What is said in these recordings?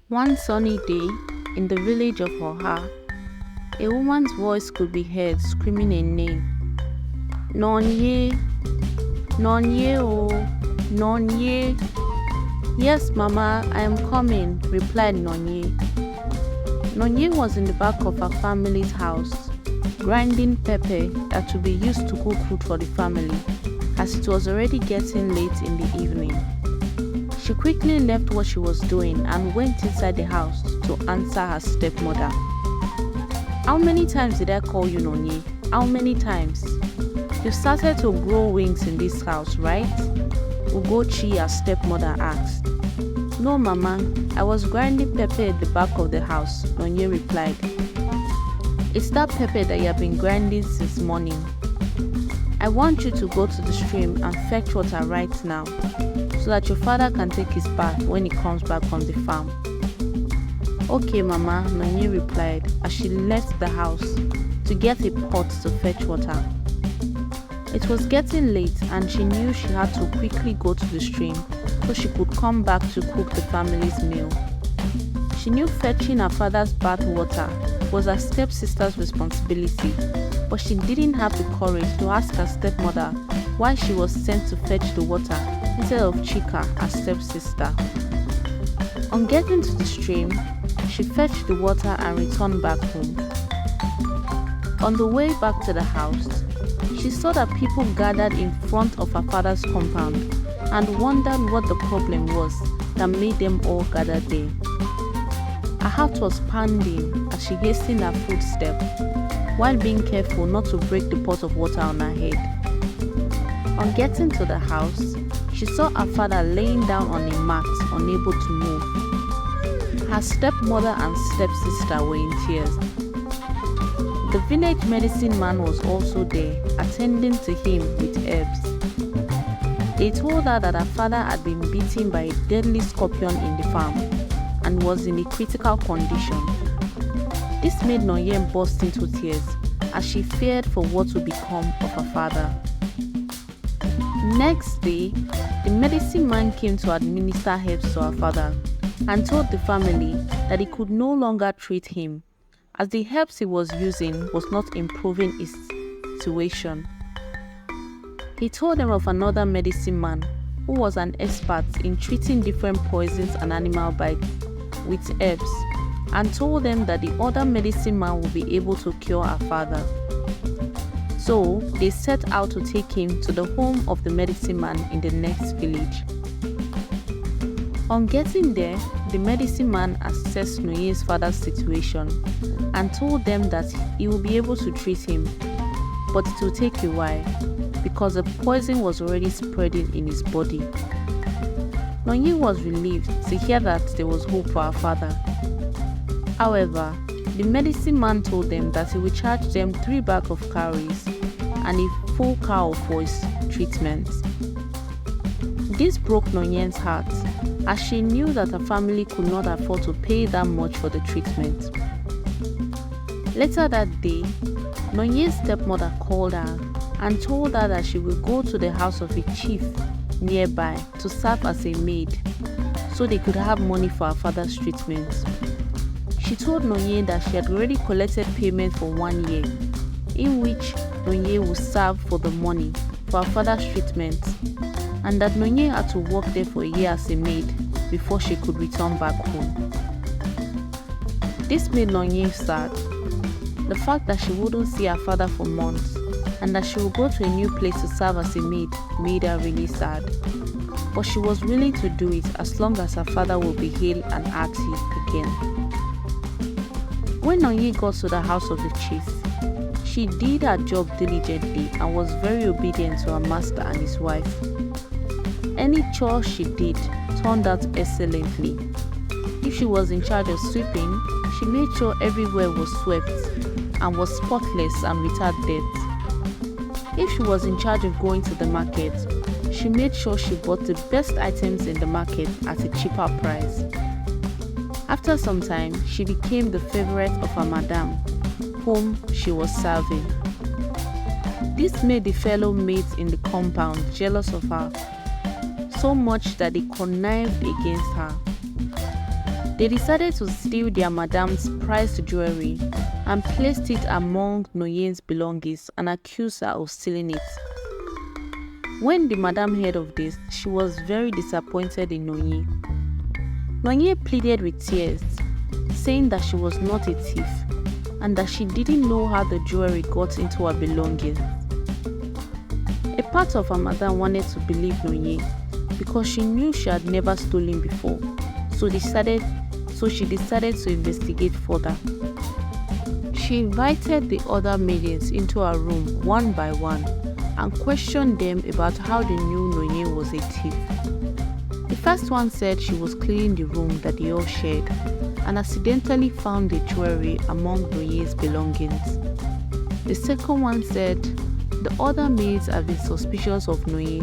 One sunny day in the village of Oha, a woman's voice could be heard screaming a name. Nonye, Nonye oh, Nonye. Yes, Mama, I am coming, replied Nonye. Nonye was in the back of her family's house, grinding pepper that would be used to cook food for the family, as it was already getting late in the evening. She quickly left what she was doing and went inside the house to answer her stepmother. How many times did I call you, Nonye? How many times? You started to grow wings in this house, right? Ugochi, her stepmother, asked. No, Mama, I was grinding pepper at the back of the house, Nonye replied. It's that pepper that you have been grinding since morning. I want you to go to the stream and fetch water right now, so that your father can take his bath when he comes back from the farm. Okay, Mama, Nonye replied as she left the house to get a pot to fetch water. It was getting late and she knew she had to quickly go to the stream so she could come back to cook the family's meal. She knew fetching her father's bath water was her stepsister's responsibility, but she didn't have the courage to ask her stepmother why she was sent to fetch the water instead of Chika, her stepsister. On getting to the stream, she fetched the water and returned back home. On the way back to the house, she saw that people gathered in front of her father's compound and wondered what the problem was that made them all gather there. Her heart was pounding as she hastened her footstep, while being careful not to break the pot of water on her head. On getting to the house, she saw her father laying down on a mat, unable to move. Her stepmother and stepsister were in tears. The village medicine man was also there, attending to him with herbs. They told her that her father had been bitten by a deadly scorpion in the farm and was in a critical condition. This made Nonye burst into tears as she feared for what would become of her father. Next day, the medicine man came to administer herbs to her father and told the family that he could no longer treat him, as the herbs he was using was not improving his situation. He told them of another medicine man who was an expert in treating different poisons and animal bites with herbs, and told them that the other medicine man would be able to cure her father. So they set out to take him to the home of the medicine man in the next village. On getting there, the medicine man assessed Nonye's father's situation and told them that he will be able to treat him, but it will take a while because the poison was already spreading in his body. Nonye was relieved to hear that there was hope for her father. However, the medicine man told them that he would charge them 3 bags of cowries and a full cow for his treatment. This broke Nonye's heart, as she knew that her family could not afford to pay that much for the treatment. Later that day, Nonye's stepmother called her and told her that she would go to the house of a chief nearby to serve as a maid so they could have money for her father's treatment. She told Nonye that she had already collected payment for 1 year, in which Nonye would serve for the money for her father's treatment, and that Nonye had to work there for a year as a maid before she could return back home. This made Nonye sad. The fact that she wouldn't see her father for months and that she would go to a new place to serve as a maid made her really sad. But she was willing to do it as long as her father would be hale and hearty again. When Nonye got to the house of the chief, she did her job diligently and was very obedient to her master and his wife. Any chore she did turned out excellently. If she was in charge of sweeping, she made sure everywhere was swept and was spotless and without dirt. If she was in charge of going to the market, she made sure she bought the best items in the market at a cheaper price. After some time, she became the favorite of her madam, whom she was serving. This made the fellow maids in the compound jealous of her, so much that they connived against her. They decided to steal their madam's prized jewelry and placed it among Noye's belongings and accused her of stealing it. When the madam heard of this, she was very disappointed in Noye. Noye pleaded with tears, saying that she was not a thief and that she didn't know how the jewelry got into her belongings. A part of her madam wanted to believe Noye because she knew she had never stolen before, so she decided to investigate further. She invited the other maidens into her room one by one and questioned them about how they knew Noye was a thief. The first one said she was cleaning the room that they all shared and accidentally found the jewelry among Noye's belongings. The second one said the other maids had been suspicious of Noye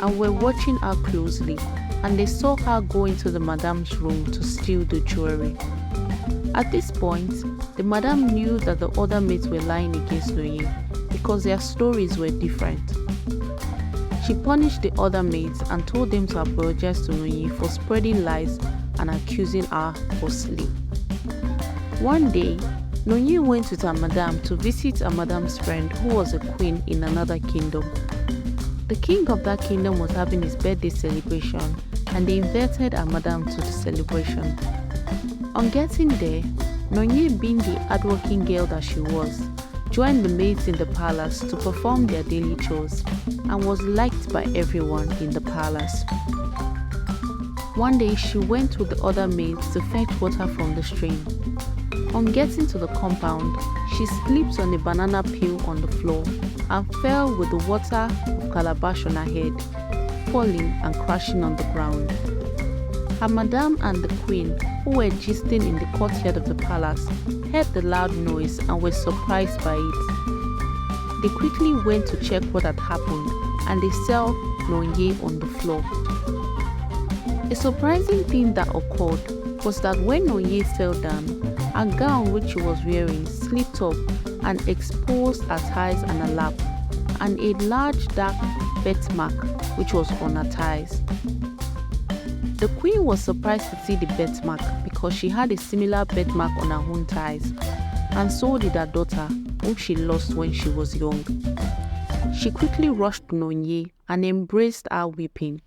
and were watching her closely, and they saw her go into the madam's room to steal the jewelry. At this point, the madam knew that the other maids were lying against Noye because their stories were different. She punished the other maids and told them to apologize to Noye for spreading lies and accusing her falsely. One day, Noye went with her madam to visit her madam's friend who was a queen in another kingdom. The king of that kingdom was having his birthday celebration and they invited her madam to the celebration. On getting there, Noye, being the hardworking girl that she was, joined the maids in the palace to perform their daily chores and was liked by everyone in the palace. One day she went with the other maids to fetch water from the stream. On getting to the compound, she slipped on a banana peel on the floor and fell with the water of calabash on her head, falling and crashing on the ground. Her madam and the queen, who were gisting in the courtyard of the palace, heard the loud noise and were surprised by it. They quickly went to check what had happened and they saw Noye on the floor. A surprising thing that occurred was that when Noye fell down, her gown which she was wearing slipped up and exposed her thighs and her lap, and a large dark birthmark which was on her thighs. The queen was surprised to see the birthmark because she had a similar birthmark on her own thighs, and so did her daughter, whom she lost when she was young. She quickly rushed to Noye and embraced her weeping.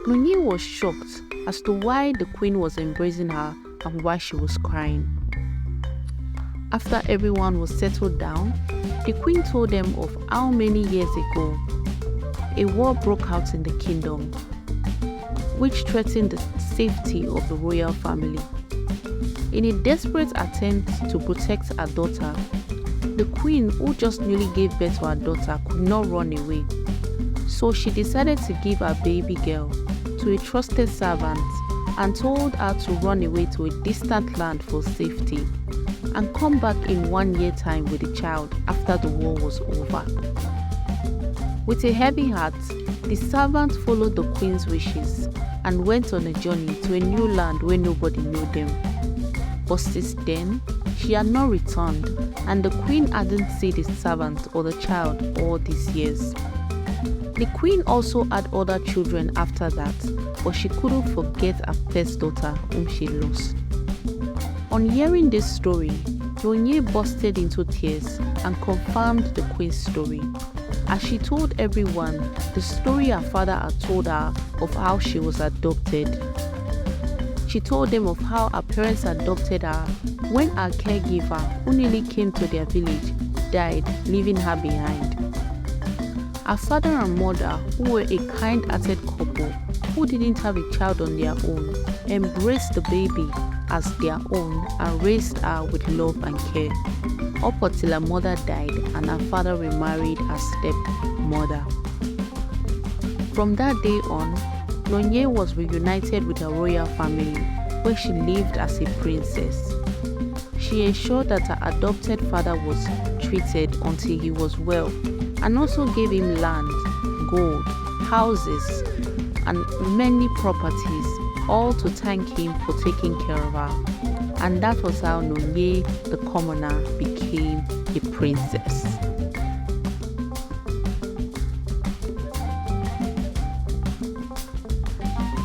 Noye was shocked as to why the queen was embracing her and why she was crying. After everyone was settled down, the queen told them of how many years ago a war broke out in the kingdom, which threatened the safety of the royal family. In a desperate attempt to protect her daughter, the queen, who just newly gave birth to her daughter, could not run away. So she decided to give her baby girl to a trusted servant and told her to run away to a distant land for safety and come back in 1 year time with the child after the war was over. With a heavy heart, the servant followed the queen's wishes and went on a journey to a new land where nobody knew them. But since then, she had not returned, and the queen hadn't seen the servant or the child all these years. The queen also had other children after that, but she couldn't forget her first daughter whom she lost. On hearing this story, Noye busted into tears and confirmed the queen's story, as she told everyone the story her father had told her of how she was adopted. She told them of how her parents adopted her when her caregiver, who nearly came to their village, died, leaving her behind. Her father and mother, who were a kind-hearted couple who didn't have a child on their own, embraced the baby as their own and raised her with love and care, up until her mother died and her father remarried her stepmother. From that day on, Noye was reunited with her royal family, where she lived as a princess. She ensured that her adopted father was treated until he was well, and also gave him land, gold, houses, and many properties, all to thank him for taking care of her. And that was how Noye, the commoner, became a princess.